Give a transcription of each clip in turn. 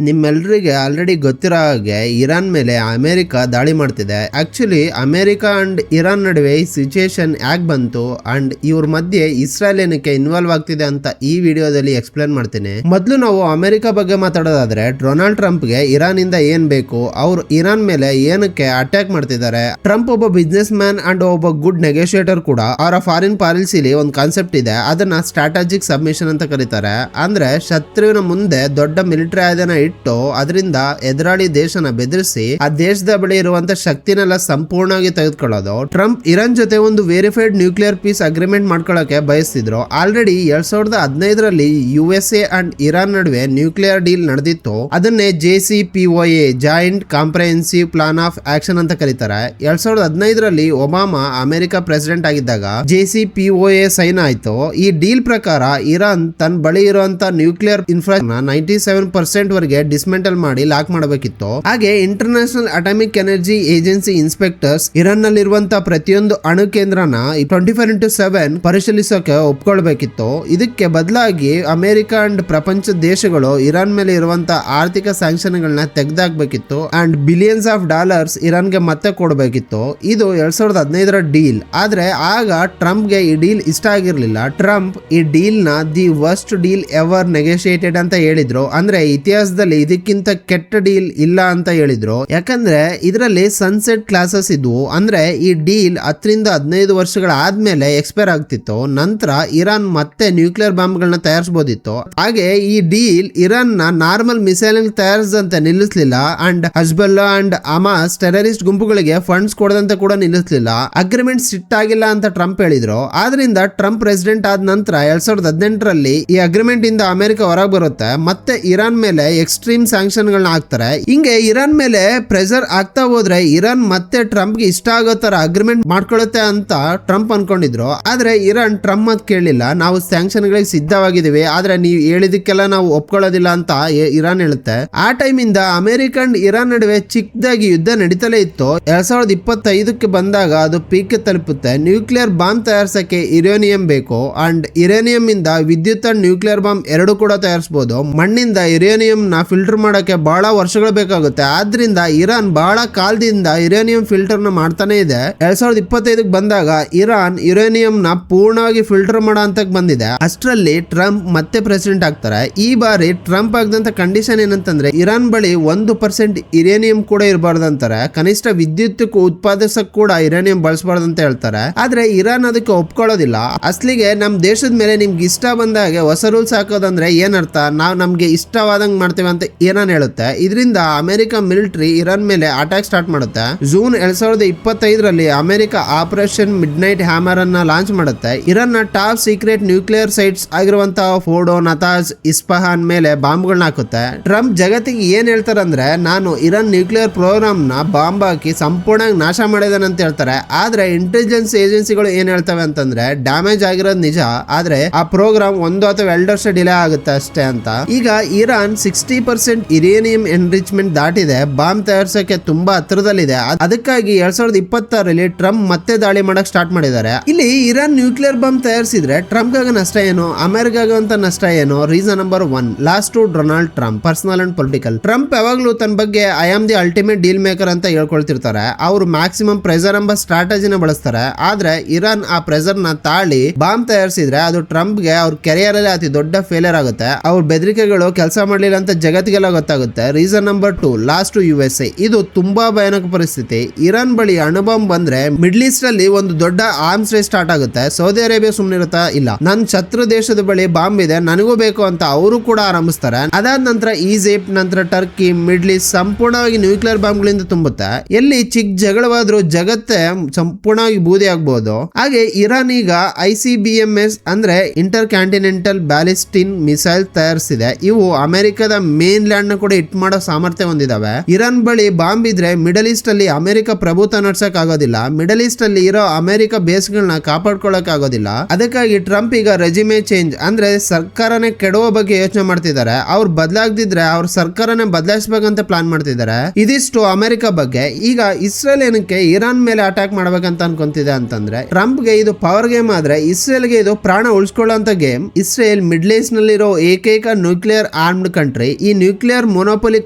ನಿಮ್ಮೆಲ್ಲರಿಗೆ already ಗೊತ್ತಿರೋ ಹಾಗೆ Iran ಮೇಲೆ ಅಮೆರಿಕ ದಾಳಿ ಮಾಡ್ತಿದೆ. ಆಕ್ಚುಲಿ ಅಮೆರಿಕ ಅಂಡ್ ಇರಾನ್ ನಡುವೆ ಈ ಸಿಚುಯೇಷನ್ ಯಾಕೆ ಬಂತು ಅಂಡ್ ಇವ್ರ ಮಧ್ಯೆ ಇಸ್ರಾಯೇಲ್ ಏನಕ್ಕೆ ಇನ್ವಾಲ್ವ್ ಆಗ್ತಿದೆ ಅಂತ ಈ ವಿಡಿಯೋದಲ್ಲಿ ಎಕ್ಸ್ಪ್ಲೇನ್ ಮಾಡ್ತೀನಿ. ಮೊದಲು ನಾವು ಅಮೆರಿಕ ಬಗ್ಗೆ ಮಾತಾಡೋದಾದ್ರೆ, ಡೊನಾಲ್ಡ್ ಟ್ರಂಪ್ ಗೆ ಇರಾನ್ ಇಂದ ಏನ್ ಬೇಕು, ಅವ್ರು ಇರಾನ್ ಮೇಲೆ ಏನಕ್ಕೆ ಅಟ್ಯಾಕ್ ಮಾಡ್ತಿದ್ದಾರೆ. ಟ್ರಂಪ್ ಒಬ್ಬ ಬಿಸ್ನೆಸ್ ಮ್ಯಾನ್ ಅಂಡ್ ಒಬ್ಬ ಗುಡ್ ನೆಗೋಷಿಯೇಟರ್ ಕೂಡ. ಅವರ ಫಾರಿನ್ ಪಾಲಿಸಿಲಿ ಒಂದು ಕಾನ್ಸೆಪ್ಟ್ ಇದೆ, ಅದನ್ನ ಸ್ಟ್ರಾಟಜಿಕ್ ಸಬ್ಮಿಷನ್ ಅಂತ ಕರೀತಾರೆ. ಅಂದ್ರೆ ಶತ್ರುವಿನ ಮುಂದೆ ದೊಡ್ಡ ಮಿಲಿಟರಿ ಆಯುಧನ ಇಟ್ಟು ಅದರಿಂದ ಎದುರಾಳಿ ದೇಶನ ಬೆದರಿಸಿ ಆ ದೇಶದ ಬಳಿ ಇರುವಂತ ಶಕ್ತಿನೆಲ್ಲ ಸಂಪೂರ್ಣವಾಗಿ ತೆಗೆದುಕೊಳ್ಳೋದು. ಟ್ರಂಪ್ ಇರಾನ್ ಜೊತೆ ಒಂದು ವೆರಿಫೈಡ್ ನ್ಯೂಕ್ಲಿಯರ್ ಪೀಸ್ ಅಗ್ರಿಮೆಂಟ್ ಮಾಡ್ಕೊಳ್ಳಕ್ಕೆ ಬಯಸ್ತಿದ್ರು. ಆಲ್ರೆಡಿ 2015ರಲ್ಲಿ USA ಅಂಡ್ ಇರಾನ್ ನಡುವೆ ನ್ಯೂಕ್ಲಿಯರ್ ಡೀಲ್ ನಡೆದಿತ್ತು. ಅದನ್ನೇ JCPOA joint comprehensive plan of action ಅಂತ ಕರೀತಾರೆ. 2015ರಲ್ಲಿ ಒಬಾಮಾ ಅಮೆರಿಕ ಪ್ರೆಸಿಡೆಂಟ್ ಆಗಿದ್ದಾಗ JCPOA ಸೈನ್ ಆಯ್ತು. ಈ ಡೀಲ್ ಪ್ರಕಾರ ಇರಾನ್ ತನ್ನ ಬಳಿ ಇರುವಂತ ನ್ಯೂಕ್ಲಿಯರ್ ಇನ್ಫ್ರಾಸ್ಟ್ರಕ್ಚರ್ 97% ವರೆಗೆ ಡಿಸ್ಮೆಂಟಲ್ ಮಾಡಿ ಲಾಕ್ ಮಾಡಬೇಕಿತ್ತು. ಹಾಗೆ international atomic energy agency inspectors Iran ನಲ್ಲಿರುವಂತಹ ಪ್ರತಿಯೊಂದು ಅಣು ಕೇಂದ್ರನ 24/7 ಪರಿಶೀಲಿಸೋಕೆ ಒಪ್ಕೊಳ್ಬೇಕಿತ್ತು. ಇದಕ್ಕೆ ಬದಲಾಗಿ ಅಮೆರಿಕ ಅಂಡ್ ಪ್ರಪಂಚದ ದೇಶಗಳು ಇರಾನ್ ಮೇಲೆ ಇರುವಂತಹ ಆರ್ಥಿಕ ಸ್ಯಾಂಕ್ಷನ್ ಗಳನ್ನ ತೆಗೆದಾಕ್ಬೇಕಿತ್ತು ಅಂಡ್ ಬಿಲಿಯನ್ಸ್ ಆಫ್ ಡಾಲರ್ಸ್ ಇರಾನ್ಗೆ ಮತ್ತೆ ಕೊಡಬೇಕಿತ್ತು. ಇದು 2015ರ ಡೀಲ್. ಆದ್ರೆ ಆಗ ಟ್ರಂಪ್ ಗೆ ಈ ಡೀಲ್ ಇಷ್ಟ ಆಗಿರ್ಲಿಲ್ಲ. ಟ್ರಂಪ್ ಈ ಡೀಲ್ ನ the worst deal ever negotiated ಅಂತ ಹೇಳಿದ್ರು. ಅಂದ್ರೆ ಇತಿಹಾಸದಲ್ಲಿ ಇದಕ್ಕಿಂತ ಕೆಟ್ಟ ಡೀಲ್ ಇಲ್ಲ ಅಂತ ಹೇಳಿದ್ರು. ಯಾಕಂದ್ರೆ ಇದರಲ್ಲಿ ಸನ್ಸೆಟ್ ಕ್ಲಾಸಸ್ ಇದ್ವು. ಅಂದ್ರೆ ಈ ಡೀಲ್ 10-15 ವರ್ಷಗಳ ಆದ್ಮೇಲೆ ಎಕ್ಸ್ಪೈರ್ ಆಗ್ತಿತ್ತು. ನಂತರ ಇರಾನ್ ಮತ್ತೆ ನ್ಯೂಕ್ಲಿಯರ್ ಬಾಂಬ್ ಗಳನ್ನ ತಯಾರಿಸಬಹುದಿತ್ತು. ಹಾಗೆ ಈ ಡೀಲ್ ಇರಾನ್ ನ ನಾರ್ಮಲ್ ಮಿಸೈಲ್ ತಯಾರಿಸದಂತೆ ನಿಲ್ಲಿಸಲಿಲ್ಲ and Hezbollah and Hamas terrorist ಗುಂಪುಗಳಿಗೆ ಫಂಡ್ಸ್ ಕೊಡದಂತೆ ಕೂಡ ನಿಲ್ಲಿಸಲಿಲ್ಲ. ಅಗ್ರಿಮೆಂಟ್ ಸ್ಟ್ರಿಕ್ಟ್ ಆಗಿಲ್ಲ ಅಂತ ಟ್ರಂಪ್ ಹೇಳಿದ್ರು. ಆದ್ರಿಂದ ಟ್ರಂಪ್ ಪ್ರೆಸಿಡೆಂಟ್ ಆದ ನಂತರ 2018ರಲ್ಲಿ ಈ ಅಗ್ರಿಮೆಂಟ್ ಇಂದ ಅಮೆರಿಕ ಹೊರಗೆ ಬರುತ್ತೆ. ಮತ್ತೆ ಇರಾನ್ ಮೇಲೆ ಎಕ್ಸ್ಟ್ರೀಮ್ ಸ್ಯಾಂಕ್ಷನ್ ಗಳನ್ನ ಹಾಕ್ತಾರೆ. ಹಿಂಗೆ ಇರಾನ್ ಮೇಲೆ ಪ್ರೆಷರ್ ಆಗ್ತಾ ಹೋದ್ರೆ ಇರಾನ್ ಮತ್ತೆ ಟ್ರಂಪ್ ಗೆ ಇಷ್ಟ ಆಗೋ ತರ ಅಗ್ರಿಮೆಂಟ್ ಮಾಡ್ಕೊಳ್ಳುತ್ತೆ ಅಂತ ಟ್ರಂಪ್ ಅನ್ಕೊಂಡಿದ್ರು. ಆದ್ರೆ ಇರಾನ್ ಟ್ರಂಪ್ ಮತ್ ಕೇಳಿಲ್ಲ. ನಾವು ಸ್ಯಾಂಕ್ಷನ್ ಗಳಿಗೆ ಸಿದ್ಧವಾಗಿದ್ದೀವಿ, ಆದ್ರೆ ನೀವು ಹೇಳಿದಕ್ಕೆಲ್ಲ ನಾವು ಒಪ್ಕೊಳ್ಳೋದಿಲ್ಲ ಅಂತ ಇರಾನ್ ಹೇಳುತ್ತೆ. ಆ ಟೈಮ್ ಇಂದ ಅಮೆರಿಕ ಅಂಡ್ ಇರಾನ್ ನಡುವೆ ಚಿಕ್ಕದಾಗಿ ಯುದ್ಧ ನಡೀತಲೇ ಇತ್ತು. 2025ಕ್ಕೆ ಬಂದಾಗ ಅದು ಪೀಕ್ ತಲುಪುತ್ತೆ. ನ್ಯೂಕ್ಲಿಯರ್ ಬಾಂಬ್ ತಯಾರಿಸಕ್ಕೆ ಯುರೇನಿಯಂ ಬೇಕು ಅಂಡ್ ಯುರೇನಿಯಂ ಇಂದ ವಿದ್ಯುತ್ ಅಂಡ್ ನ್ಯೂಕ್ಲಿಯರ್ ಬಾಂಬ್ ಎರಡು ಕೂಡ ತಯಾರಿಸಬಹುದು. ಮಣ್ಣಿಂದ ಯುರೇನಿಯಂ ನ ಫಿಲ್ಟರ್ ಮಾಡಕ್ಕೆ ಬಹಳ ವರ್ಷಗಳು ಬೇಕಾಗುತ್ತೆ. ಆದ್ರಿಂದ ಇರಾನ್ ಬಹಳ ಕಾಲದಿಂದ ಯುರೇನಿಯಂ ಫಿಲ್ಟರ್ ನ ಮಾಡ್ತಾನೆ ಇದೆ. 2025ಕ್ಕೆ ಬಂದಾಗ ಇರಾನ್ ಯುರೇನಿಯಂ ನ ಪೂರ್ಣವಾಗಿ ಫಿಲ್ಟರ್ ಮಾಡೋ ಹಂತಕ್ಕೆ ಬಂದಿದೆ. ಅಷ್ಟರಲ್ಲಿ ಟ್ರಂಪ್ ಮತ್ತೆ ಪ್ರೆಸಿಡೆಂಟ್ ಆಗ್ತಾರೆ. ಈ ಬಾರಿ ಟ್ರಂಪ್ ಆಗದಂತ ಕಂಡೀಷನ್ ಏನಂತಂದ್ರೆ ಇರಾನ್ ಬಳಿ 1% ಯುರೇನಿಯಂ ಕೂಡ ಇರಬಾರ್ದು ಅಂತಾರೆ. ಕನಿಷ್ಠ ವಿದ್ಯುತ್ ಉತ್ಪಾದಿಸಕ್ ಕೂಡ ಯುರೇನಿಯಂ ಬಳಸಬಾರ್ದು ಅಂತ ಹೇಳ್ತಾರೆ. ಆದ್ರೆ ಇರಾನ್ ಅದಕ್ಕೆ ಒಪ್ಕೊಳ್ಳೋದಿಲ್ಲ. ಅಸ್ಲಿಗೆ ನಮ್ ದೇಶದ ಮೇಲೆ ನಿಮ್ಗೆ ಇಷ್ಟ ಬಂದಾಗೆ ಹೊಸ ರೂಲ್ಸ್ ಹಾಕೋದಂದ್ರೆ ಏನರ್ಥ, ನಾವು ನಮ್ಗೆ ಇಷ್ಟವಾದಂಗ್ ಮಾಡ್ತೇವೆ ಅಂತ ಏನಾನ್ ಹೇಳುತ್ತೆ. ಇದರಿಂದ ಅಮೆರಿಕ ಮಿಲಿಟರಿ ಇರಾನ್ ಮೇಲೆ ಅಟ್ಯಾಕ್ ಸ್ಟಾರ್ಟ್ ಮಾಡುತ್ತೆ. ಜೂನ್ 2025ರಲ್ಲಿ America operation midnight hammer ಅನ್ನ ಲಾಂಚ್ ಮಾಡುತ್ತೆ. ಇರಾನ್ ನ ಟಾಪ್ ಸೀಕ್ರೆಟ್ ನ್ಯೂಕ್ಲಿಯರ್ ಸೈಟ್ಸ್ ಆಗಿರುವಂತಹ ಫೋರ್ಡೋ, ನತಾಜ್, ಇಸ್ಫಹಾನ್ ಮೇಲೆ ಬಾಂಬ್ಗಳನ್ನ ಹಾಕುತ್ತೆ. ಟ್ರಂಪ್ ಜಗತ್ತಿಗೆ ಏನ್ ಹೇಳ್ತಾರಂದ್ರೆ, ನಾನು ಇರಾನ್ ನ್ಯೂಕ್ಲಿಯರ್ ಪ್ರೋಗ್ರಾಮ್ ನ ಬಾಂಬ್ ಹಾಕಿ ಸಂಪೂರ್ಣ ನಾಶ ಮಾಡಿದಾನೆ ಅಂತ ಹೇಳ್ತಾರೆ. ಆದ್ರೆ ಇಂಟೆಲಿಜೆನ್ಸ್ ಏಜೆನ್ಸಿಗಳು ಏನ್ ಹೇಳ್ತವೆ ಅಂತಂದ್ರೆ, ಡ್ಯಾಮೇಜ್ ಆಗಿರೋದು ನಿಜ, ಆದ್ರೆ ಆ ಪ್ರೋಗ್ರಾಮ್ 1 ಅಥವಾ 2 ವರ್ಷ ಡಿಲೇ ಆಗುತ್ತೆ ಅಷ್ಟೇ ಅಂತ. ಈಗ ಇರಾನ್ 60% ಯುರೇನಿಯಂ ಎನ್ರಿಚ್ಮೆಂಟ್ ದಾಟಿದೆ. ಬಾಂಬ್ ತಯಾರಿಸಕ್ಕೆ ತುಂಬಾ ಹತ್ರದಲ್ಲಿದೆ. ಅದಕ್ಕಾಗಿ 2026ರಲ್ಲಿ ಟ್ರಂಪ್ ಮತ್ತೆ ದಾಳಿ ಮಾಡಕ್ ಸ್ಟಾರ್ಟ್ ಮಾಡಿದ್ದಾರೆ. ಇಲ್ಲಿ ಇರಾನ್ ನ್ಯೂಕ್ಲಿಯರ್ ಬಾಂಬ್ ತಯಾರಿಸಿದ್ರೆ ಟ್ರಂಪ್ ಗಾಗ ನಷ್ಟ ಏನು, ಅಮೆರಿಕಾಗಂತ ನಷ್ಟ ಏನು? Reason number 1, loss to Donald Trump, personal and political. Trump ಯಾವಾಗ್ಲೂ ತನ್ನ ಬಗ್ಗೆ I am the ultimate deal maker ಅಂತ ಹೇಳ್ಕೊಳ್ತಿರ್ತಾರೆ. ಅವರು ಮ್ಯಾಕ್ಸಿಮಮ್ ಪ್ರೆಷರ್ ಎಂಬ ಸ್ಟ್ರಾಟಜಿನ ಬಳಸ್ತಾರೆ. ಆದ್ರೆ ಇರಾನ್ ಆ ಪ್ರೆಷರ್ ನ ತಾಳಿ ಬಾಂಬ್ ತಯಾರಿಸಿದ್ರೆ ಅದು ಟ್ರಂಪ್ ಗೆ ಅವ್ರ ಕೆರಿಯರ್ ಅಲ್ಲಿ ಅತಿ ದೊಡ್ಡ ಫೇಲಿಯರ್ ಆಗುತ್ತೆ. ಅವ್ರ ಬೆದರಿಕೆಗಳು ಕೆಲಸ ಮಾಡಲಿಲ್ಲ ಅಂತ ಜಗತ್ತಿಗೆಲ್ಲ ಗೊತ್ತಾಗುತ್ತೆ. Reason number 2, loss to USA. ಇದು ತುಂಬಾ ಭಯಾನಕ ಪರಿಸ್ಥಿತಿ. ಇರಾನ್ ಬಳಿ ಅಣುಬಾಂಬ್ ಬಂದ್ರೆ ಮಿಡ್ಲ್ ಈಸ್ಟ್ ಅಲ್ಲಿ ಒಂದು ದೊಡ್ಡ ಆರ್ಮ್ಸ್ ರೇಸ್ ಸ್ಟಾರ್ಟ್ ಆಗುತ್ತೆ. ಸೌದಿ ಅರೇಬಿಯಾ ಸುಮ್ಮನಿರುತ್ತಾ ಇಲ್ಲ, ನನ್ನ ಶತ್ರು ದೇಶದ ಬಳಿ ಬಾಂಬ್ ಇದೆ, ನನಗೂ ಬೇಕು ಅಂತ ಅವರು ಕೂಡ ಆರಂಭಿಸ್ತಾರೆ. ಅದಾದ ನಂತರ ಈಜಿಪ್ಟ್, ನಂತರ ಟರ್ಕಿ, ಮಿಡ್ಲ್ ಈಸ್ಟ್ ಸಂಪೂರ್ಣವಾಗಿ ನ್ಯೂಕ್ಲಿಯರ್ ಬಾಂಬ್ ಗಳಿಂದ ತುಂಬುತ್ತೆ. ಎಲ್ಲಿ ಚಿಕ್ಕ ಜಗಳವಾದ್ರೂ ಜಗತ್ತೇ ಸಂಪೂರ್ಣವಾಗಿ ಬೂದಿ ಆಗಬಹುದು. ಹಾಗೆ ಇರಾನ್ ಈಗ ICBMS ಅಂದ್ರೆ ಇಂಟರ್ ಕಾಂಟಿನೆಂಟಲ್ ಬ್ಯಾಲಿಸ್ಟಿಕ್ ಮಿಸೈಲ್ ತಯಾರಿಸಿದೆ. ಇವು ಅಮೆರಿಕದ ಮೇನ್ ಲ್ಯಾಂಡ್ ನ ಕೂಡ ಹಿಟ್ ಮಾಡೋ ಸಾಮರ್ಥ್ಯ ಹೊಂದಿದಾವೆ. ಇರಾನ್ ಬಳಿ ಬಾಂಬ್ ಇದ್ರೆ ಮಿಡಲ್ ಈಸ್ಟ್ ಅಲ್ಲಿ ಅಮೆರಿಕ ಪ್ರಭುತ್ವ ನಡ್ಸಕ್ ಆಗೋದಿಲ್ಲ. ಮಿಡಲ್ ಈಸ್ಟ್ ಅಲ್ಲಿ ಇರೋ ಅಮೆರಿಕ ಬೇಸ್ ಗಳನ್ನ ಕಾಪಾಡ್ಕೊಳಕ್ ಆಗೋದಿಲ್ಲ. ಅದಕ್ಕಾಗಿ ಟ್ರಂಪ್ ಈಗ ರೆಜಿಮೆ ಚೇಂಜ್ ಅಂದ್ರೆ ಸರ್ಕಾರನೇ ಕೆಡುವ ಬಗ್ಗೆ ಯೋಚನೆ ಮಾಡ್ತಿದ್ದಾರೆ. ಅವ್ರು ಬದಲಾಗದಿದ್ರೆ ಅವ್ರ ಸರ್ಕಾರನೇ ಬದಲಾಯಿಸಬೇಕಂತ ಪ್ಲಾನ್ ಮಾಡ್ತಿದ್ದಾರೆ. ಇದಿಷ್ಟು ಅಮೆರಿಕ ಬಗ್ಗೆ. ಈಗ ಇಸ್ರೇಲ್ ಏನಕ್ಕೆ ಇರಾನ್ ಮೇಲೆ ಅಟ್ಯಾಕ್ ಮಾಡ್ಬೇಕಂತ ಅನ್ಕೊಂತಿದೆ ಅಂತಂದ್ರೆ, ಟ್ರಂಪ್ ಗೆ ಇದು ಪವರ್ ಗೇಮ್ ಆದ್ರೆ ಇಸ್ರೇಲ್ ಗೆ ಇದು ಪ್ರಾಣ ಉಳಿಸ್ಕೊಳ್ಳೋ ಗೇಮ್. ಇಸ್ರೇಲ್ ಮಿಡ್ಲ್ ಈಸ್ಟ್ ನಲ್ಲಿರೋ ಏಕೈಕ ನ್ಯೂಕ್ಲಿಯರ್ ಆರ್ಮ್ಡ್ ಕಂಟ್ರಿ. ಈ ಈ ನ್ಯೂಕ್ಲಿಯರ್ ಮೊನೋಪೊಲಿ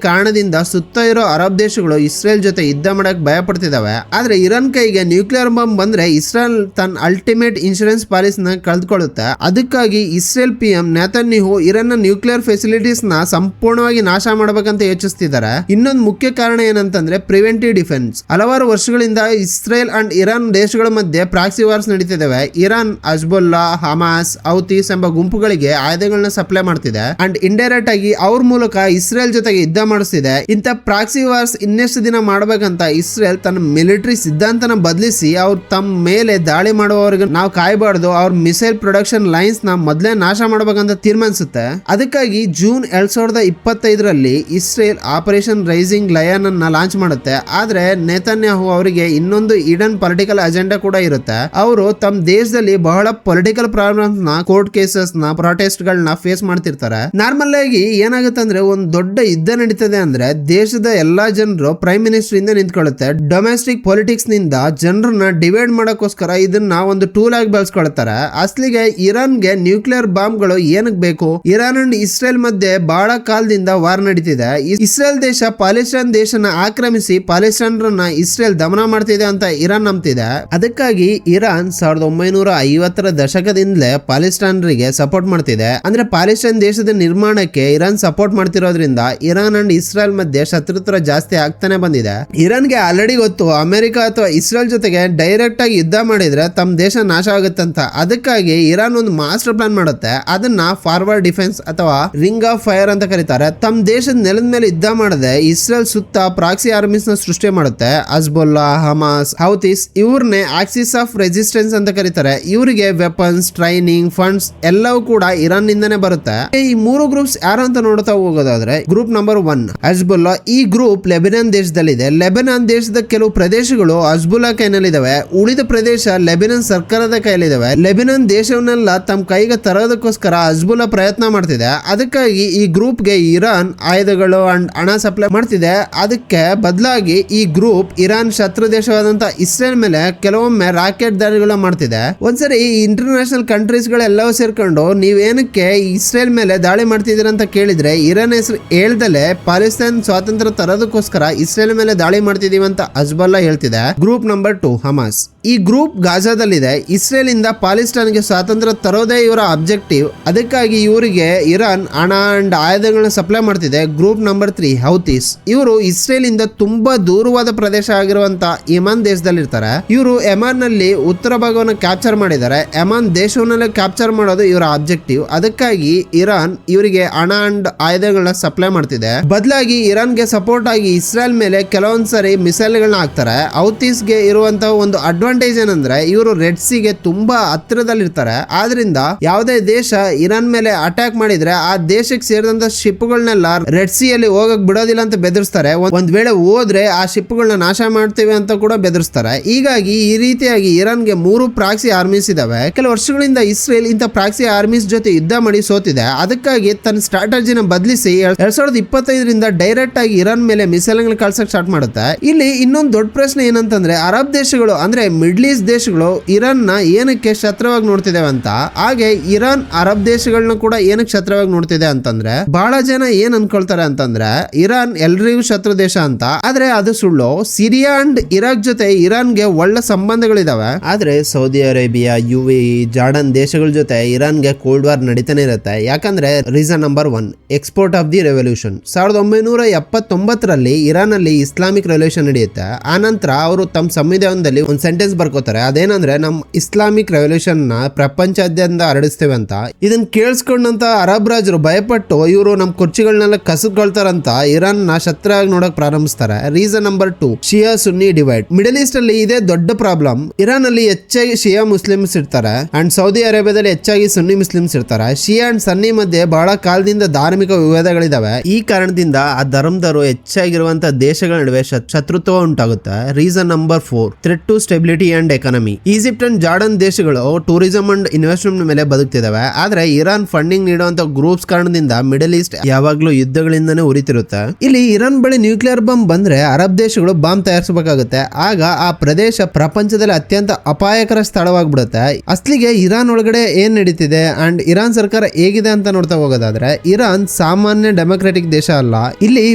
ಕಾರಣದಿಂದ ಸುತ್ತ ಇರೋ ಅರಬ್ ದೇಶಗಳು ಇಸ್ರೇಲ್ ಜೊತೆ ಯುದ್ಧ ಮಾಡಕ್ ಭಯ ಪಡ್ತಿದಾವೆ. ಆದ್ರೆ ಇರಾನ್ ಕೈಗೆ ನ್ಯೂಕ್ಲಿಯರ್ ಬಾಂಬ್ ಬಂದ್ರೆ ಇಸ್ರೇಲ್ ತನ್ನ ಅಲ್ಟಿಮೇಟ್ ಇನ್ಶೂರೆನ್ಸ್ ಪಾಲಿಸಿ ನ ಕಳೆದುಕೊಳ್ಳುತ್ತೆ. ಅದಕ್ಕಾಗಿ ಇಸ್ರೇಲ್ PM ನೆತನ್ಯಾಹು ಇರಾನ್ ನ ನ್ಯೂಕ್ಲಿಯರ್ ಫೆಸಿಲಿಟೀಸ್ ನ ಸಂಪೂರ್ಣವಾಗಿ ನಾಶ ಮಾಡಬೇಕಂತ ಯೋಚಿಸ್ತಿದ್ದಾರೆ. ಇನ್ನೊಂದು ಮುಖ್ಯ ಕಾರಣ ಏನಂತಂದ್ರೆ ಪ್ರಿವೆಂಟಿವ್ ಡಿಫೆನ್ಸ್. ಹಲವಾರು ವರ್ಷಗಳಿಂದ ಇಸ್ರೇಲ್ ಅಂಡ್ ಇರಾನ್ ದೇಶಗಳ ಮಧ್ಯೆ ಪ್ರಾಕ್ಸಿ ವಾರ್ಸ್ ನಡೀತಿದ್ದಾವೆ. ಇರಾನ್ ಅಜ್ಬುಲ್ಲಾ, ಹಮಾಸ್, ಹೌತೀಸ್ ಎಂಬ ಗುಂಪುಗಳಿಗೆ ಆಯುಧಗಳನ್ನ ಸಪ್ಲೈ ಮಾಡ್ತಿದೆ ಅಂಡ್ ಇಂಡೈರೆಕ್ಟ್ ಆಗಿ ಅವ್ರ ಮೂಲಕ ಇಸ್ರೇಲ್ ಜೊತೆಗೆ ಯುದ್ಧ ಮಾಡಿಸ್ತಿದೆ. ಇಂಥ ಪ್ರಾಕ್ಸಿ ವಾರ್ಸ್ ಇನ್ನೆಷ್ಟು ದಿನ ಮಾಡ್ಬೇಕಂತ ಇಸ್ರೇಲ್ ತನ್ನ ಮಿಲಿಟರಿ ಸಿದ್ಧಾಂತನ ಬದಲಿಸಿ ಅವ್ರು ತಮ್ಮ ಮೇಲೆ ದಾಳಿ ಮಾಡುವವರೆಗೂ ನಾವು ಕಾಯಬಾರ್ದು, ಅವ್ರ ಮಿಸೈಲ್ ಪ್ರೊಡಕ್ಷನ್ ಲೈನ್ಸ್ ನ ಮೊದಲೇ ನಾಶ ಮಾಡಬೇಕಂತ ತೀರ್ಮಾನಿಸುತ್ತೆ. ಅದಕ್ಕಾಗಿ ಜೂನ್ 2025ರಲ್ಲಿ ಇಸ್ರೇಲ್ ಆಪರೇಷನ್ ರೈಸಿಂಗ್ ಲಯನ್ ಅನ್ನ ಲಾಂಚ್ ಮಾಡುತ್ತೆ. ಆದ್ರೆ ನೇತನ್ಯಾಹು ಅವರಿಗೆ ಇನ್ನೊಂದು ಇಡನ್ ಪೊಲಿಟಿಕಲ್ ಅಜೆಂಡಾ ಕೂಡ ಇರುತ್ತೆ. ಅವರು ತಮ್ಮ ದೇಶದಲ್ಲಿ ಬಹಳ ಪೊಲಿಟಿಕಲ್ ಪ್ರಾಬ್ಲಮ್ಸ್ ನ, ಕೋರ್ಟ್ ಕೇಸಸ್ ನ, ಪ್ರೊಟೆಸ್ಟ್ ಗಳನ್ನ ಫೇಸ್ ಮಾಡ್ತಿರ್ತಾರೆ. ನಾರ್ಮಲ್ ಆಗಿ ಏನಾಗುತ್ತೆ ಅಂದ್ರೆ ಒಂದು ದೊಡ್ಡ ಯುದ್ಧ ನಡೀತದೆ ಅಂದ್ರೆ ದೇಶದ ಎಲ್ಲಾ ಜನರು ಪ್ರೈಮ್ ಮಿನಿಸ್ಟರ್ ಇಂದ ನಿಂತ್ಕೊಳ್ಳುತ್ತೆ. ಡೊಮೆಸ್ಟಿಕ್ ಪೊಲಿಟಿಕ್ಸ್ ನಿಂದ ಜನರನ್ನ ಡಿವೈಡ್ ಮಾಡೋಕ್ಕೋಸ್ಕರ ಇದನ್ನ ಒಂದು ಟೂಲ್ ಆಗಿ ಬಳಸ್ಕೊಳ್ತಾರೆ. ಅಸ್ಲಿಗೆ ಇರಾನ್ಗೆ ನ್ಯೂಕ್ಲಿಯರ್ ಬಾಂಬ್ ಗಳು ಏನಕ್ಕೆ ಬೇಕು? ಇರಾನ್ ಅಂಡ್ ಇಸ್ರೇಲ್ ಮಧ್ಯೆ ಬಹಳ ಕಾಲದಿಂದ ವಾರ್ ನಡೀತಿದೆ. ಇಸ್ರೇಲ್ ದೇಶ ಪಾಲೆಸ್ಟೈನ್ ದೇಶನ ಆಕ್ರಮಿಸಿ ಪಾಲೆಸ್ಟೈನ್ರನ್ನ ಇಸ್ರೇಲ್ ದಮನ ಮಾಡ್ತಿದೆ ಅಂತ ಇರಾನ್ ನಂಬ್ತಿದೆ. ಅದಕ್ಕಾಗಿ ಇರಾನ್ 1950ರ ದಶಕದಿಂದಲೇ ಪಾಲೆಸ್ಟೈನ್ರಿಗೆ ಸಪೋರ್ಟ್ ಮಾಡ್ತಿದೆ. ಅಂದ್ರೆ ಪಾಲೆಸ್ಟೈನ್ ದೇಶದ ನಿರ್ಮಾಣಕ್ಕೆ ಇರಾನ್ ಸಪೋರ್ಟ್ ಮಾಡ್ತಿರೋದ್ರಿಂದ ಇರಾನ್ ಅಂಡ್ ಇಸ್ರೇಲ್ ಮಧ್ಯೆ ಶತ್ರುತ್ವ ಜಾಸ್ತಿ ಆಗ್ತಾನೆ ಬಂದಿದೆ. ಇರಾನ್ಗೆ ಆಲ್ರೆಡಿ ಗೊತ್ತು ಅಮೆರಿಕ ಅಥವಾ ಇಸ್ರೇಲ್ ಜೊತೆಗೆ ಡೈರೆಕ್ಟ್ ಆಗಿ ಯುದ್ಧ ಮಾಡಿದ್ರೆ ತಮ್ಮ ದೇಶ ನಾಶ ಆಗುತ್ತಂತ. ಅದಕ್ಕಾಗಿ ಇರಾನ್ ಒಂದು ಮಾಸ್ಟರ್ ಪ್ಲಾನ್ ಮಾಡುತ್ತೆ. ಅದನ್ನ ಫಾರ್ವರ್ಡ್ ಡಿಫೆನ್ಸ್ ಅಥವಾ ರಿಂಗ್ ಆಫ್ ಫೈರ್ ಅಂತ ಕರೀತಾರೆ. ತಮ್ಮ ದೇಶದ ನೆಲದ ಮೇಲೆ ಯುದ್ಧ ಮಾಡದೆ ಇಸ್ರೇಲ್ ಸುತ್ತ ಪ್ರಾಕ್ಸಿ ಆರ್ಮೀಸ್ ನ ಸೃಷ್ಟಿ ಮಾಡುತ್ತೆ. ಅಜ್ಬುಲ್ಲಾ, ಹಮಾಸ್, ಹೌತೀಸ್ ಇವ್ರನ್ನೇ ಆಕ್ಸಿಸ್ ಆಫ್ ರೆಸಿಸ್ಟೆನ್ಸ್ ಅಂತ ಕರೀತಾರೆ. ಇವರಿಗೆ ವೆಪನ್ಸ್, ಟ್ರೈನಿಂಗ್, ಫಂಡ್ಸ್ ಎಲ್ಲವೂ ಕೂಡ ಇರಾನ್ ನಿಂದನೇ ಬರುತ್ತೆ. ಈ ಮೂರು ಗ್ರೂಪ್ಸ್ ಯಾರು ಅಂತ ನೋಡ್ತಾ ಹೋಗೋದಾದ್ರೆ ಗ್ರೂಪ್ ನಂಬರ್ 1 ಅಜ್ಬುಲ್ಲಾ. ಈ ಗ್ರೂಪ್ ಲೆಬನಾನ್ ದೇಶದಲ್ಲಿದೆ. ಲೆಬನಾನ್ ದೇಶದ ಕೆಲವು ಪ್ರದೇಶಗಳು ಅಜ್ಬುಲ್ಲಾ ಕೈನಲ್ಲಿದ್ದಾವೆ. ಉಳಿದ ಪ್ರದೇಶ ಲೆಬನಾನ್ ಸರ್ಕಾರದ ಕೈಯಲ್ಲಿದ್ದಾವೆ. ಲೆಬನಾನ್ ದೇಶವನ್ನೆಲ್ಲ ತಮ್ಮ ಕೈಗೆ ತರೋದಕ್ಕೋಸ್ಕರ ಅಜ್ಬುಲ್ಲಾ ಪ್ರಯತ್ನ ಮಾಡ್ತಿದೆ. ಅದಕ್ಕಾಗಿ ಈ ಗ್ರೂಪ್ಗೆ ಇರಾನ್ ಆಯುಧಗಳು ಅಂಡ್ ಹಣ ಸಪ್ಲೈ ಮಾಡ್ತಿದೆ. ಅದಕ್ಕೆ ಬದಲಾಗಿ ಈ ಗ್ರೂಪ್ ಇರಾನ್ ಶತ್ರು ದೇಶವಾದಂತ ಇಸ್ರೇಲ್ ಮೇಲೆ ಕೆಲವೊಮ್ಮೆ ರಾಕೆಟ್ ದಾಳಿಗಳು ಮಾಡ್ತಿದೆ. ಒಂದ್ಸರಿ ಈ ಇಂಟರ್ನ್ಯಾಷನಲ್ ಕಂಟ್ರೀಸ್ ಗಳೆಲ್ಲವೂ ಸೇರ್ಕೊಂಡು ನೀವೇನಕ್ಕೆ ಇಸ್ರೇಲ್ ಮೇಲೆ ದಾಳಿ ಮಾಡ್ತಿದ್ದೀರ ಅಂತ ಕೇಳಿದ್ರೆ ಇರಾನ್ ಹೆಸರು ಹೇಳ್ದಲೆ ಪಾಲೆಸ್ಟೈನ್ ಸ್ವಾತಂತ್ರ್ಯ ತರೋದಕ್ಕೋಸ್ಕರ ಇಸ್ರೇಲ್ ಮೇಲೆ ದಾಳಿ ಮಾಡ್ತಿದೀವಿ ಅಂತ ಅಜ್ಬುಲ್ಲಾ ಹೇಳ್ತಿದೆ. Group number 2 Hamas. ಈ ಗ್ರೂಪ್ ಗಾಜಾದಲ್ಲಿದೆ. ಇಸ್ರೇಲ್ ಇಂದ ಪಾಲೆಸ್ಟೈನ್ಗೆ ಸ್ವಾತಂತ್ರ್ಯ ತರೋದೇ ಇವರ ಅಬ್ಜೆಕ್ಟಿವ್. ಅದಕ್ಕಾಗಿ ಇವರಿಗೆ ಇರಾನ್ ಹಣ ಅಂಡ್ ಆಯುಧಗಳನ್ನ ಸಪ್ಲೈ ಮಾಡ್ತಿದೆ. Group number 3 ಹೌತೀಸ್. ಇವರು ಇಸ್ರೇಲ್ ಇಂದ ತುಂಬಾ ದೂರವಾದ ಪ್ರದೇಶ ಆಗಿರುವಂತ ಯಮನ್ ದೇಶದಲ್ಲಿರ್ತಾರೆ. ಇವರು ಯಮನ್ ನಲ್ಲಿ ಉತ್ತರ ಭಾಗವನ್ನು ಕ್ಯಾಪ್ಚರ್ ಮಾಡಿದ್ದಾರೆ. ಯಮನ್ ದೇಶವನ್ನೆಲ್ಲ ಕ್ಯಾಪ್ಚರ್ ಮಾಡೋದು ಇವರ ಆಬ್ಜೆಕ್ಟಿವ್. ಅದಕ್ಕಾಗಿ ಇರಾನ್ ಇವರಿಗೆ ಹಣ ಅಂಡ್ ಆಯುಧಗಳನ್ನ ಸಪ್ಲೈ ಮಾಡ್ತಿದೆ. ಬದಲಾಗಿ ಇರಾನ್ಗೆ ಸಪೋರ್ಟ್ ಆಗಿ ಇಸ್ರೇಲ್ ಮೇಲೆ ಕೆಲವೊಂದ್ಸರಿ ಮಿಸೈಲ್ ಗಳನ್ನ ಹಾಕ್ತಾರೆ. ಹೌತೀಸ್ಗೆ ಇರುವಂತಹ ಒಂದು ಅಡ್ವಾಂಟೇಜ್ ಏನಂದ್ರೆ ಇವರು ರೆಡ್ ಸಿಗೆ ತುಂಬಾ ಹತ್ತಿರದಲ್ಲಿರ್ತಾರೆ. ಆದ್ರಿಂದ ಯಾವುದೇ ದೇಶ ಇರಾನ್ ಮೇಲೆ ಅಟ್ಯಾಕ್ ಮಾಡಿದ್ರೆ ಆ ದೇಶಕ್ಕೆ ಸೇರಿದಂತ ಶಿಪ್ಗಳನ್ನೆಲ್ಲ ರೆಡ್ ಸಿಯಲ್ಲಿ ಹೋಗಕ್ ಬಿಡೋದಿಲ್ಲ ಅಂತ ಬೆದರಿಸ್ತಾರೆ. ಒಂದ್ ವೇಳೆ ಹೋದ್ರೆ ಆ ಶಿಪ್ಗಳನ್ನ ನಾಶ ಮಾಡ್ತೇವೆ ಅಂತ ಕೂಡ ಬೆದರಿಸ್ತಾರೆ. ಹೀಗಾಗಿ ಈ ರೀತಿಯಾಗಿ ಇರಾನ್ಗೆ 3 ಪ್ರಾಕ್ಸಿ ಆರ್ಮೀಸ್ ಇದಾವೆ. ಕೆಲವು ವರ್ಷಗಳಿಂದ ಇಸ್ರೇಲ್ ಇಂಥ ಪ್ರಾಕ್ಸಿ ಆರ್ಮೀಸ್ ಜೊತೆ ಯುದ್ಧ ಮಾಡಿ ಸೋತಿದೆ. ಅದಕ್ಕಾಗಿ ತನ್ನ ಸ್ಟ್ರಾಟಜಿನ ಬದಲಿಸಿ 2025ರಿಂದ ಡೈರೆಕ್ಟ್ ಆಗಿ ಇರಾನ್ ಮೇಲೆ ಮಿಸೈಲ್ ಕಳ್ಸಕ್ ಸ್ಟಾರ್ಟ್ ಮಾಡುತ್ತೆ. ಇಲ್ಲಿ ಇನ್ನೊಂದು ದೊಡ್ಡ ಪ್ರಶ್ನೆ ಏನಂತಂದ್ರೆ ಅರಬ್ ದೇಶಗಳು ಅಂದ್ರೆ ಮಿಡ್ಲ್ ಈಸ್ಟ್ ದೇಶಗಳು ಇರಾನ್ ನ ಏನಕ್ಕೆ ಶತ್ರುವಾಗಿ ನೋಡ್ತಿದ್ದೇವೆ ಅಂತ. ಹಾಗೆ ಇರಾನ್ ಅರಬ್ ದೇಶಗಳನ್ನ ಕೂಡ ಏನಕ್ಕೆ ಶತ್ರುವಾಗಿ ನೋಡ್ತಿದೆ ಅಂತಂದ್ರೆ ಬಹಳ ಜನ ಏನ್ ಅನ್ಕೊಳ್ತಾರೆ ಅಂತಂದ್ರೆ ಇರಾನ್ ಎಲ್ರಿಗೂ ಶತ್ರು ದೇಶ ಅಂತ. ಆದ್ರೆ ಅದು ಸುಳ್ಳು. ಸಿರಿಯಾ ಅಂಡ್ ಇರಾಕ್ ಜೊತೆ ಇರಾನ್ಗೆ ಒಳ್ಳೆ ಸಂಬಂಧಗಳಿದಾವೆ. ಆದ್ರೆ ಸೌದಿ ಅರೇಬಿಯಾ, UAE, ಜಾರ್ಡನ್ ದೇಶಗಳ ಜೊತೆ ಇರಾನ್ಗೆ ಕೋಲ್ಡ್ ವಾರ್ ನಡೀತಾನೆ ಇರುತ್ತೆ. ಯಾಕಂದ್ರೆ reason number 1 export of the revolution. 1979ರಲ್ಲಿ ಇರಾನ್ ಅಲ್ಲಿ ಇಸ್ಲಾಮಿಕ್ ರೆವಲ್ಯೂಷನ್ ನಡೆಯುತ್ತೆ. ಆನಂತರ ಅವರು ತಮ್ಮ ಸಂವಿಧಾನದಲ್ಲಿ ಒಂದು ಸೆಂಟೆನ್ಸ್ ಬರ್ಕೋತಾರೆ. ಅದೇನಂದ್ರೆ ನಮ್ ಇಸ್ಲಾಮಿಕ್ ರೆವಲ್ಯೂಷನ್ ನ ಪ್ರಪಂಚಾದ್ಯಂತ ಹರಡಿಸ್ತೇವೆ ಅಂತ. ಇದನ್ನ ಕೇಳಿಸ್ಕೊಂಡಂತ ಅರಬ್ ರಾಜರು ಭಯಪಟ್ಟು ಇವರು ನಮ್ ಕುರ್ಚಿಗಳನ್ನೆಲ್ಲ ಕಸಿದ್ಕೊಳ್ತಾರಂತ ಇರಾನ್ ನ ಶತ್ರುವಾಗಿ ನೋಡಕ್ ಪ್ರಾರಂಭಿಸ್ತಾರೆ. ರೀಸನ್ ನಂಬರ್ 2 ಶಿಯಾ ಸುನ್ನಿ ಡಿವೈಡ್. ಮಿಡಲ್ ಈಸ್ಟ್ ಅಲ್ಲಿ ಇದೇ ದೊಡ್ಡ ಪ್ರಾಬ್ಲಮ್. ಇರಾನ್ ಅಲ್ಲಿ ಹೆಚ್ಚಾಗಿ ಶಿಯಾ ಮುಸ್ಲಿಮ್ಸ್ ಇರ್ತಾರೆ ಅಂಡ್ ಸೌದಿ ಅರೇಬಿಯಾದಲ್ಲಿ ಹೆಚ್ಚಾಗಿ ಸುನ್ನಿ ಮುಸ್ಲಿಮ್ಸ್ ಇರ್ತಾರೆ. ಶಿಯಾ ಅಂಡ್ ಸನ್ನಿ ಮಧ್ಯೆ ಬಹಳ ಕಾಲದಿಂದ ಧಾರ್ಮಿಕ ವಿವಾದಗಳಿದಾವೆ. ಈ ಕಾರಣದಿಂದ ಆ ಧರ್ಮದವರು ಹೆಚ್ಚಾಗಿರುವಂತಹ ದೇಶಗಳ ನಡುವೆ ಶತ್ರುತ್ವ ಉಂಟಾಗುತ್ತೆ. Reason number 4 threat to stability society and economy. Egypt and Jordan ದೇಶಗಳು ಟೂರಿಸಂ ಅಂಡ್ ಇನ್ವೆಸ್ಟ್ಮೆಂಟ್ ಮೇಲೆ ಬದುಕ್ತಿದಾವೆ. ಆದ್ರೆ ಇರಾನ್ ಫಂಡಿಂಗ್ ನೀಡುವಂತ ಗ್ರೂಪ್ಸ್ ಕಾರಣದಿಂದ ಮಿಡಲ್ ಈಸ್ಟ್ ಯಾವಾಗ್ಲೂ ಯುದ್ಧಗಳಿಂದಾನೇ ಉರಿತಿರುತ್ತೆ. ಇಲ್ಲಿ ಇರಾನ್ ಬಳಿ ನ್ಯೂಕ್ಲಿಯರ್ ಬಾಂಬ್ ಬಂದ್ರೆ ಅರಬ್ ದೇಶಗಳು ಬಾಂಬ್ ತಯಾರಿಸಬೇಕಾಗುತ್ತೆ. ಆಗ ಆ ಪ್ರದೇಶ ಪ್ರಪಂಚದಲ್ಲಿ ಅತ್ಯಂತ ಅಪಾಯಕರ ಸ್ಥಳವಾಗ್ಬಿಡುತ್ತೆ. ಅಸ್ಲಿಗೆ ಇರಾನ್ ಒಳಗಡೆ ಏನ್ ನಡೀತಿದೆ ಅಂಡ್ ಇರಾನ್ ಸರ್ಕಾರ ಹೇಗಿದೆ ಅಂತ ನೋಡ್ತಾ ಹೋಗೋದಾದ್ರೆ, ಇರಾನ್ ಸಾಮಾನ್ಯ ಡೆಮೊಕ್ರೆಟಿಕ್ ದೇಶ ಅಲ್ಲ. ಇಲ್ಲಿ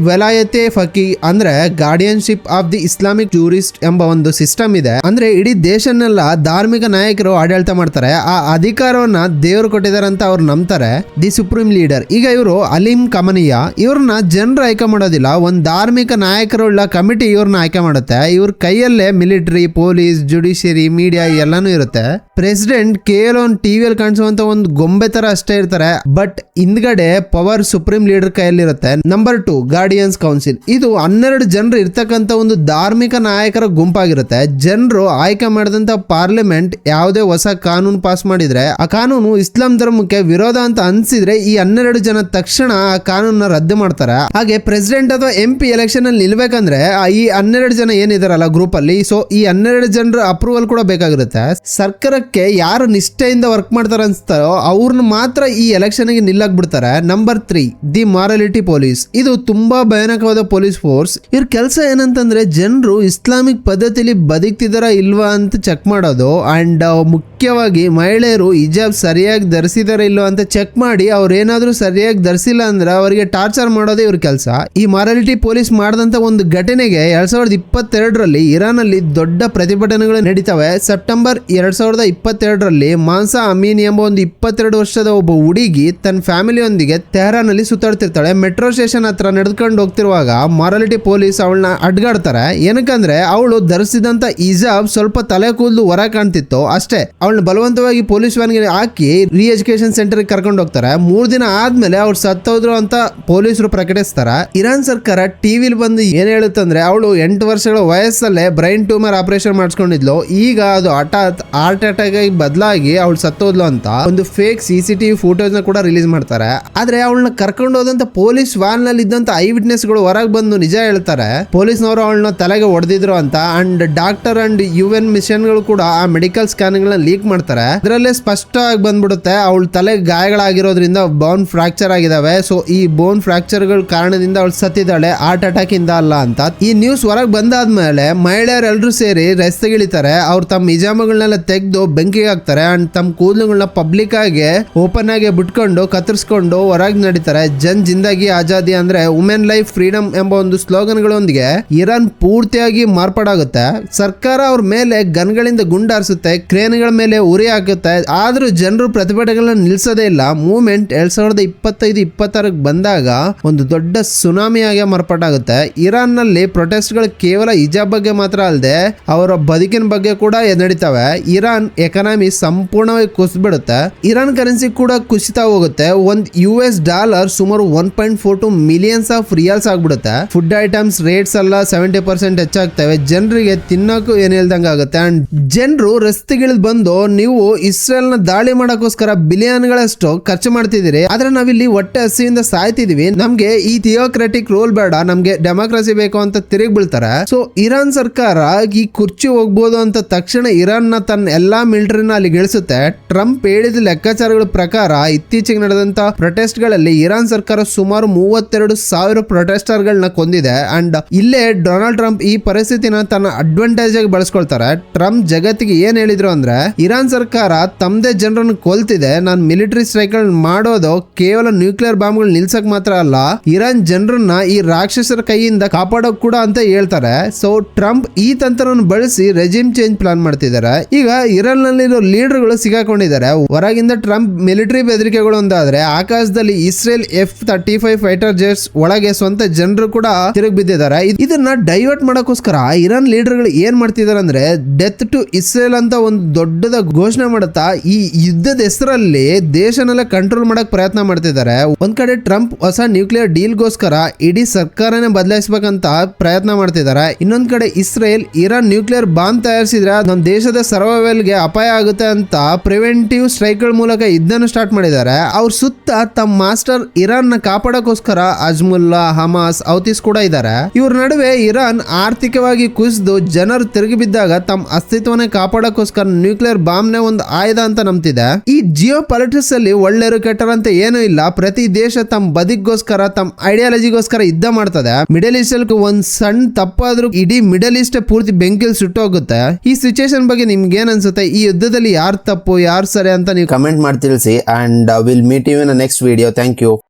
ವೆಲಾಯತೆ ಫಕಿ ಅಂದ್ರೆ guardianship of the Islamic tourist ಎಂಬ ಒಂದು ಸಿಸ್ಟಮ್ ಇದೆ. ಅಂದ್ರೆ ಇಡೀ ದೇಶನೆಲ್ಲ ಧಾರ್ಮಿಕ ನಾಯಕರು ಆಡಳಿತ ಮಾಡ್ತಾರೆ. ಆ ಅಧಿಕಾರವನ್ನ ದೇವರು ಕೊಟ್ಟಿದ್ದಾರೆ ಅಂತ ಅವ್ರು ನಂಬ್ತಾರೆ. ದಿ ಸುಪ್ರೀಂ ಲೀಡರ್, ಈಗ ಇವರು ಅಲೀಂ ಕಮನಿಯಾ, ಇವ್ರನ್ನ ಜನರು ಆಯ್ಕೆ ಮಾಡೋದಿಲ್ಲ, ಒಂದ್ ಧಾರ್ಮಿಕ ನಾಯಕರುಳ್ಳ ಕಮಿಟಿ ಇವ್ರನ್ನ ಆಯ್ಕೆ ಮಾಡುತ್ತೆ. ಇವ್ರ ಕೈಯಲ್ಲೇ ಮಿಲಿಟರಿ, ಪೊಲೀಸ್, ಜುಡಿಷಿಯರಿ, ಮೀಡಿಯಾ ಎಲ್ಲಾನು ಇರುತ್ತೆ. ಪ್ರೆಸಿಡೆಂಟ್ ಕೇವಲ ಒಂದು ಟಿವಿಯಲ್ಲಿ ಕಾಣಿಸುವಂತ ಒಂದು ಗೊಂಬೆ ತರ ಅಷ್ಟೇ ಇರ್ತಾರೆ. ಬಟ್ ಹಿಂದ್ಗಡೆ ಪವರ್ ಸುಪ್ರೀಂ ಲೀಡರ್ ಕೈಯಲ್ಲಿರುತ್ತೆ. Number 2 guardians council. ಇದು 12 ಜನರು ಇರ್ತಕ್ಕಂತ ಒಂದು ಧಾರ್ಮಿಕ ನಾಯಕರ ಗುಂಪಾಗಿರುತ್ತೆ. ಜನರು ಆಯ್ಕೆ ಮಾಡಿದಂತ ಪಾರ್ಲಿಮೆಂಟ್ ಯಾವುದೇ ಹೊಸ ಕಾನೂನು ಪಾಸ್ ಮಾಡಿದ್ರೆ ಆ ಕಾನೂನು ಇಸ್ಲಾಂ ಧರ್ಮಕ್ಕೆ ವಿರೋಧ ಅಂತ ಅನ್ಸಿದ್ರೆ ಈ 12 ಜನ ತಕ್ಷಣ ಆ ಕಾನೂನ ರದ್ದು ಮಾಡ್ತಾರೆ. ಹಾಗೆ ಪ್ರೆಸಿಡೆಂಟ್ ಅಥವಾ MP ಎಲೆಕ್ಷನ್ ಅಲ್ಲಿ ನಿಲ್ಬೇಕಂದ್ರೆ ಈ 12 ಜನ ಏನಿದಾರಲ್ಲ ಗ್ರೂಪ್ ಅಲ್ಲಿ, ಸೊ ಈ 12 ಜನರ ಅಪ್ರೂವಲ್ ಕೂಡ ಬೇಕಾಗಿರುತ್ತೆ. ಸರ್ಕಾರಕ್ಕೆ ಯಾರು ನಿಷ್ಠೆಯಿಂದ ವರ್ಕ್ ಮಾಡ್ತಾರೆ ಅನ್ಸ್ತಾರೋ ಅವ್ರನ್ನ ಮಾತ್ರ ಈ ಎಲೆಕ್ಷನ್ ಗೆ ನಿಲ್ಲಕ್ ಬಿಡ್ತಾರೆ. Number 3 the morality police. ಇದು ತುಂಬಾ ಭಯಾನಕವಾದ ಪೊಲೀಸ್ ಫೋರ್ಸ್. ಇವ್ರ ಕೆಲಸ ಏನಂತಂದ್ರೆ ಜನರು ಇಸ್ಲಾಮಿಕ್ ಪದ್ಧತಿಲಿ ಬದುಕ್ತಿದಾರ ಇಲ್ವಾ ಅಂತ ಚೆಕ್ ಮಾಡೋದು ಅಂಡ್ ಮುಖ್ಯವಾಗಿ ಮಹಿಳೆಯರು ಹಿಜಾಬ್ ಸರಿಯಾಗಿ ಧರಿಸಿದಾರ ಇಲ್ವಾ ಅಂತ ಚೆಕ್ ಮಾಡಿ ಅವ್ರು ಏನಾದ್ರೂ ಸರಿಯಾಗಿ ಧರಿಸಿಲ್ಲ ಅಂದ್ರೆ ಅವರಿಗೆ ಟಾರ್ಚರ್ ಮಾಡೋದೇ ಇವ್ರ ಕೆಲಸ. ಈ ಮಾರಾಲಿಟಿ ಪೊಲೀಸ್ ಮಾಡಿದಂತ ಒಂದು ಘಟನೆಗೆ 2022ರಲ್ಲಿ ಇರಾನ್ ಅಲ್ಲಿ ದೊಡ್ಡ ಪ್ರತಿಭಟನೆಗಳು ನಡೀತವೆ. ಸೆಪ್ಟೆಂಬರ್ 2022ರಲ್ಲಿ ಮಾನ್ಸಾ ಅಮೀನ್ ಎಂಬ ಒಂದು 22 ವರ್ಷದ ಒಬ್ಬ ಹುಡುಗಿ ತನ್ನ ಫ್ಯಾಮಿಲಿಯೊಂದಿಗೆ ತೆಹರಾನ್ ಅಲ್ಲಿ ಸುತ್ತಾಡ್ತಿರ್ತಾಳೆ. ಮೆಟ್ರೋ ಸ್ಟೇಷನ್ ಹತ್ರ ನಡೆದುಕೊಂಡು ಹೋಗ್ತಿರುವಾಗ ಮಾರಾಲಿಟಿ ಪೊಲೀಸ್ ಅವಳನ್ನ ಅಡ್ಗಾಡ್ತಾರೆ. ಏನಕ್ಕಂದ್ರೆ ಅವಳು ಧರಿಸಿದಂತ ಹಿಜಾಬ್ ಸ್ವಲ್ಪ ತಲೆ ಕೂದಲು ಹೊರ ಕಾಣ್ತಿತ್ತು ಅಷ್ಟೇ. ಅವಳನ್ನ ಬಲವಂತವಾಗಿ ಪೊಲೀಸ್ ವ್ಯಾನ್ಗೆ ಹಾಕಿ ರಿ ಎಜುಕೇಶನ್ ಸೆಂಟರ್ ಕರ್ಕೊಂಡು ಹೋಗ್ತಾರೆ. 3 ದಿನ ಆದ್ಮೇಲೆ ಅವ್ರು ಸತ್ತೋದ್ರು ಅಂತ ಪೊಲೀಸರು ಪ್ರಕಟಿಸ್ತಾರೆ. ಇರಾನ್ ಸರ್ಕಾರ ಟಿವಿಲಿ ಬಂದು ಏನ್ ಹೇಳುತ್ತಂದ್ರೆ ಅವಳು 8 ವರ್ಷಗಳ ವಯಸ್ಸಲ್ಲೇ ಬ್ರೈನ್ ಟ್ಯೂಮರ್ ಆಪರೇಷನ್ ಮಾಡಿಸ್ಕೊಂಡಿದ್ಲು. ಈಗ ಅದು ಹಠಾತ್ ಹಾರ್ಟ್ ಅಟ್ಯಾಕ್ ಆಗಿ ಬದಲಾಗಿ ಅವಳು ಸತ್ತೋದ್ಲು ಅಂತ ಒಂದು ಫೇಕ್ CCTV ಫೋಟೋಸ್ ನ ಕೂಡ ರಿಲೀಸ್ ಮಾಡ್ತಾರೆ. ಆದ್ರೆ ಅವಳನ್ನ ಕರ್ಕೊಂಡು ಹೋದಂತ ಪೊಲೀಸ್ ವ್ಯಾನ್ ನಲ್ಲಿ ಇದ್ದಂತ ಐ ವಿಟ್ನೆಸ್ ಗಳು ಹೊರಗೆ ಬಂದು ನಿಜ ಹೇಳ್ತಾರೆ. ಪೊಲೀಸ್ನವರು ಅವಳನ್ನ ತಲೆಗೆ ಹೊಡೆದಿದ್ರು ಅಂತ. And doctor and UN mission ಗಳು ಕೂಡ ಆ ಮೆಡಿಕಲ್ ಸ್ಕ್ಯಾನ್ ಗಳನ್ನ ಲೀಕ್ ಮಾಡ್ತಾರೆ. ಅದರಲ್ಲೇ ಸ್ಪಷ್ಟವಾಗಿ ಬಂದ್ಬಿಡುತ್ತೆ ಅವಳ ತಲೆ ಗಾಯಗಳಾಗಿರೋದ್ರಿಂದ ಬೋನ್ ಫ್ರಾಕ್ಚರ್ ಆಗಿದಾವೆ. ಸೊ ಈ ಬೋನ್ ಫ್ರಾಕ್ಚರ್ ಗಳ ಕಾರಣದಿಂದ ಅವಳು ಸತ್ತಿದ್ದಾಳೆ, ಹಾರ್ಟ್ ಅಟ್ಯಾಕ್ ಇಂದ ಅಲ್ಲ ಅಂತ. ಈ ನ್ಯೂಸ್ ಹೊರಗೆ ಬಂದಾದ್ಮೇಲೆ ಮಹಿಳೆಯರೆಲ್ಲರೂ ಸೇರಿ ರಸ್ತೆಗಿಳಿತಾರೆ. ಅವ್ರು ತಮ್ಮ ಹಿಜಾಮಗಳನ್ನೆಲ್ಲ ತೆಗೆದು ಬೆಂಕಿಗೆ ಹಾಕ್ತಾರೆ ಅಂಡ್ ತಮ್ಮ ಕೂದಲುಗಳನ್ನ ಪಬ್ಲಿಕ್ ಆಗಿ ಓಪನ್ ಆಗಿ ಬಿಟ್ಕೊಂಡು ಕತ್ತರಿಸ್ಕೊಂಡು ಹೊರಗೆ ನಡೀತಾರೆ. ಜನ್ ಜಿಂದಾಗಿ ಆಜಾದಿ ಅಂದ್ರೆ ವುಮೆನ್ ಲೈಫ್ ಫ್ರೀಡಮ್ ಎಂಬ ಒಂದು ಸ್ಲೋಗನ್ ಗಳೊಂದಿಗೆ ಇರಾನ್ ಪೂರ್ತಿಯಾಗಿ ಮಾರ್ಪಾಡಾಗುತ್ತೆ. ಸರ್ಕಾರ ಅವ್ರ ಮೇಲೆ ಗನ್ಗಳಿಂದ ಗುಂಡಾರಿಸುತ್ತೆ, ಕ್ರೇನ್ಗಳ ಮೇಲೆ ಉರಿ ಹಾಕುತ್ತೆ. ಆದ್ರೂ ಜನರು ಪ್ರತಿಭಟನೆಗಳನ್ನ ನಿಲ್ಸೋದೇ ಇಲ್ಲ. ಮೂವ್ಮೆಂಟ್ 2025-26 ಬಂದಾಗ ಒಂದು ದೊಡ್ಡ ಸುನಾಮಿಯಾಗಿ ಮಾರ್ಪಾಟಾಗುತ್ತೆ. ಇರಾನ್ ನಲ್ಲಿ ಪ್ರೊಟೆಸ್ಟ್ ಗಳು ಕೇವಲ ಹಿಜಾಬ್ ಬಗ್ಗೆ ಮಾತ್ರ ಅಲ್ಲದೆ ಅವರ ಬದುಕಿನ ಬಗ್ಗೆ ಕೂಡ ನಡೀತವೆ. ಇರಾನ್ ಎಕಾನಮಿ ಸಂಪೂರ್ಣವಾಗಿ ಕುಸಿದ್ಬಿಡುತ್ತೆ. ಇರಾನ್ ಕರೆನ್ಸಿ ಕೂಡ ಕುಸಿತಾ ಹೋಗುತ್ತೆ. ಒಂದು US ಡಾಲರ್ ಸುಮಾರು 1.42 ಮಿಲಿಯನ್ಸ್ ಆಫ್ ರಿಯಾಲ್ಸ್ ಆಗ್ಬಿಡುತ್ತೆ. ಫುಡ್ ಐಟಮ್ಸ್ ರೇಟ್ಸ್ ಎಲ್ಲ 70% ಹೆಚ್ಚಾಗ್ತವೆ. ಜನರಿಗೆ ತಿನ್ನೋಕು ಏನ್ ಹೇಳ್ದಂಗ ಆಗುತ್ತೆ. ಅಂಡ್ ಜನರು ರಸ್ತೆಗಿಳಿದು ಬಂದು ನೀವು ಇಸ್ರೇಲ್ ನ ದಾಳಿ ಮಾಡೋಕ್ಕೋಸ್ಕರ ಬಿಲಿಯನ್ ಗಳಷ್ಟು ಖರ್ಚು ಮಾಡ್ತಿದ್ದೀರಿ, ಆದ್ರೆ ನಾವಿಲ್ಲಿ ಹೊಟ್ಟೆ ಹಸಿವಿಂದ ಸಾಯ್ತಿದೀವಿ, ನಮ್ಗೆ ಈ ಥಿಯೋಕ್ರೆಟಿಕ್ ರೋಲ್ ಬೇಡ, ನಮ್ಗೆ ಡೆಮೋಕ್ರಸಿ ಬೇಕು ಅಂತ ತಿರುಗಿ ಬೀಳ್ತಾರೆ. ಸೊ ಇರಾನ್ ಸರ್ಕಾರ ಈ ಕುರ್ಚಿ ಹೋಗ್ಬೋದು ಅಂತ ತಕ್ಷಣ ಇರಾನ್ ನ ತನ್ನ ಎಲ್ಲಾ ಮಿಲಿಟರಿನ ಅಲ್ಲಿ ಗಿಳಿಸುತ್ತೆ. ಟ್ರಂಪ್ ಹೇಳಿದ ಲೆಕ್ಕಾಚಾರಗಳ ಪ್ರಕಾರ ಇತ್ತೀಚೆಗೆ ನಡೆದಂತ ಪ್ರೊಟೆಸ್ಟ್ ಗಳಲ್ಲಿ ಇರಾನ್ ಸರ್ಕಾರ ಸುಮಾರು 32,000 ಪ್ರೊಟೆಸ್ಟರ್ ಗಳನ್ನ ಕೊಂದಿದೆ. ಅಂಡ್ ಇಲ್ಲೇ ಡೊನಾಲ್ಡ್ ಟ್ರಂಪ್ ಈ ಪರಿಸ್ಥಿತಿನ ತನ್ನ ಅಡ್ವಾಂಟೇಜ್ ಆಗಿ ಬಳಸ್ಕೊಳ್ತಾರೆ. ಟ್ರಂಪ್ ಜಗತ್ತಿಗೆ ಏನ್ ಹೇಳಿದ್ರು ಅಂದ್ರೆ, ಇರಾನ್ ಸರ್ಕಾರ ತಮ್ಮದೇ ಜನರನ್ನು ಕೊಲ್ತಿದೆ, ನಾನು ಮಿಲಿಟರಿ ಸ್ಟ್ರೈಕ್ ಮಾಡೋದು ಕೇವಲ ನ್ಯೂಕ್ಲಿಯರ್ ಬಾಂಬ್ಗಳು ನಿಲ್ಸಕ್ ಮಾತ್ರ ಅಲ್ಲ, ಇರಾನ್ ಜನರನ್ನ ಈ ರಾಕ್ಷಸರ ಕೈಯಿಂದ ಕಾಪಾಡೋಕ್ ಕೂಡ ಅಂತ ಹೇಳ್ತಾರೆ. ಸೊ ಟ್ರಂಪ್ ಈ ತಂತ್ರವನ್ನು ಬಳಸಿ ರೆಜಿಮ್ ಚೇಂಜ್ ಪ್ಲಾನ್ ಮಾಡ್ತಿದ್ದಾರೆ. ಈಗ ಇರಾನ್ ನಲ್ಲಿರೋ ಲೀಡರ್ಗಳು ಸಿಗಾಕೊಂಡಿದ್ದಾರೆ. ಹೊರಗಿಂದ ಟ್ರಂಪ್ ಮಿಲಿಟರಿ ಬೆದರಿಕೆಗಳು ಒಂದಾದ್ರೆ ಆಕಾಶದಲ್ಲಿ ಇಸ್ರೇಲ್ F-35 ಫೈಟರ್ ಜೆಟ್ಸ್ ಒಳಗೆ ಸ್ವಂತ ಜನರು ಕೂಡ ತಿರುಗಿ ಬಿದ್ದಿದ್ದಾರೆ. ಇದನ್ನ ಡೈವರ್ಟ್ ಮಾಡೋಕ್ಕೋಸ್ಕರ ಇರಾನ್ ಲೀಡರ್ಗಳು ಏನ್ ಮಾಡ್ತಿದ್ದಾರೆ ಅಂದ್ರೆ ಡೆತ್ ಟು ಇಸ್ರೇಲ್ ಅಂತ ಒಂದು ದೊಡ್ಡದ ಘೋಷಣೆ ಮಾಡುತ್ತಾ ಈ ಯುದ್ಧದ ಹೆಸರಲ್ಲಿ ದೇಶನೆಲ್ಲ ಕಂಟ್ರೋಲ್ ಮಾಡಕ್ ಪ್ರಯತ್ನ ಮಾಡ್ತಿದ್ದಾರೆ. ಒಂದ್ ಕಡೆ ಟ್ರಂಪ್ ಹೊಸ ನ್ಯೂಕ್ಲಿಯರ್ ಡೀಲ್ ಗೋಸ್ಕರ ಇಡೀ ಸರ್ಕಾರನೇ ಬದಲಾಯಿಸಬೇಕಂತ ಪ್ರಯತ್ನ ಮಾಡ್ತಿದ್ದಾರೆ. ಇನ್ನೊಂದ್ ಕಡೆ ಇಸ್ರೇಲ್ ಇರಾನ್ ನ್ಯೂಕ್ಲಿಯರ್ ಬಾಂಬ್ ತಯಾರಿಸಿದ್ರೆ ನಮ್ಮ ದೇಶದ ಸರ್ವೈವಲ್ ಗೆ ಅಪಾಯ ಆಗುತ್ತೆ ಅಂತ ಪ್ರಿವೆಂಟಿವ್ ಸ್ಟ್ರೈಕ್ ಗಳ ಮೂಲಕ ಯುದ್ಧನ ಸ್ಟಾರ್ಟ್ ಮಾಡಿದ್ದಾರೆ. ಅವ್ರ ಸುತ್ತ ತಮ್ಮ ಮಾಸ್ಟರ್ ಇರಾನ್ ನ ಕಾಪಾಡೋಕೋಸ್ಕರ ಅಜ್ಮುಲ್ಲಾ, ಹಮಾಸ್, ಹೌತೀಸ್ ಕೂಡ ಇದ್ದಾರೆ. ಇವ್ರ ನಡುವೆ ಇರಾನ್ ಆರ್ಥಿಕವಾಗಿ ಕುಸಿದು ಜನರು ತಿರುಗಿ ಬಿದ್ದಾಗ ಇದ್ದಾಗ ತಮ್ಮ ಅಸ್ತಿತ್ವನೇ ಕಾಪಾಡೋಕ್ಕೋಸ್ಕರ ನ್ಯೂಕ್ಲಿಯರ್ ಬಾಂಬ್ನೇ ಒಂದು ಆಯುಧ ಅಂತ ನಂಬ್ತಿದೆ. ಈ ಜಿಯೋ ಪಾಲಿಟಿಕ್ಸ್ ಅಲ್ಲಿ ಒಳ್ಳೆಯರು ಕೆಟ್ಟರಂತ ಏನೂ ಇಲ್ಲ. ಪ್ರತಿ ದೇಶ ತಮ್ಮ ಬದುಕಿಗೋಸ್ಕರ ತಮ್ಮ ಐಡಿಯಾಲಜಿಗೋಸ್ಕರ ಯುದ್ಧ ಮಾಡ್ತದೆ. ಮಿಡಲ್ ಈಸ್ಟ್ ಅಲ್ಲಿ ಒಂದ್ ಸಣ್ಣ ತಪ್ಪಾದ್ರೂ ಇಡೀ ಮಿಡಲ್ ಈಸ್ಟ್ ಪೂರ್ತಿ ಬೆಂಕಿಲ್ ಸುಟ್ಟೋಗುತ್ತೆ. ಈ ಸಿಚುಯೇಷನ್ ಬಗ್ಗೆ ನಿಮ್ಗೆ ಏನ್ ಅನ್ಸುತ್ತೆ? ಈ ಯುದ್ಧದಲ್ಲಿ ಯಾರು ತಪ್ಪು ಯಾರು ಸರಿ ಅಂತ ನೀವು ಕಮೆಂಟ್ ಮಾಡಿ ತಿಳಿಸಿ. And will meet you in next video. Thank you.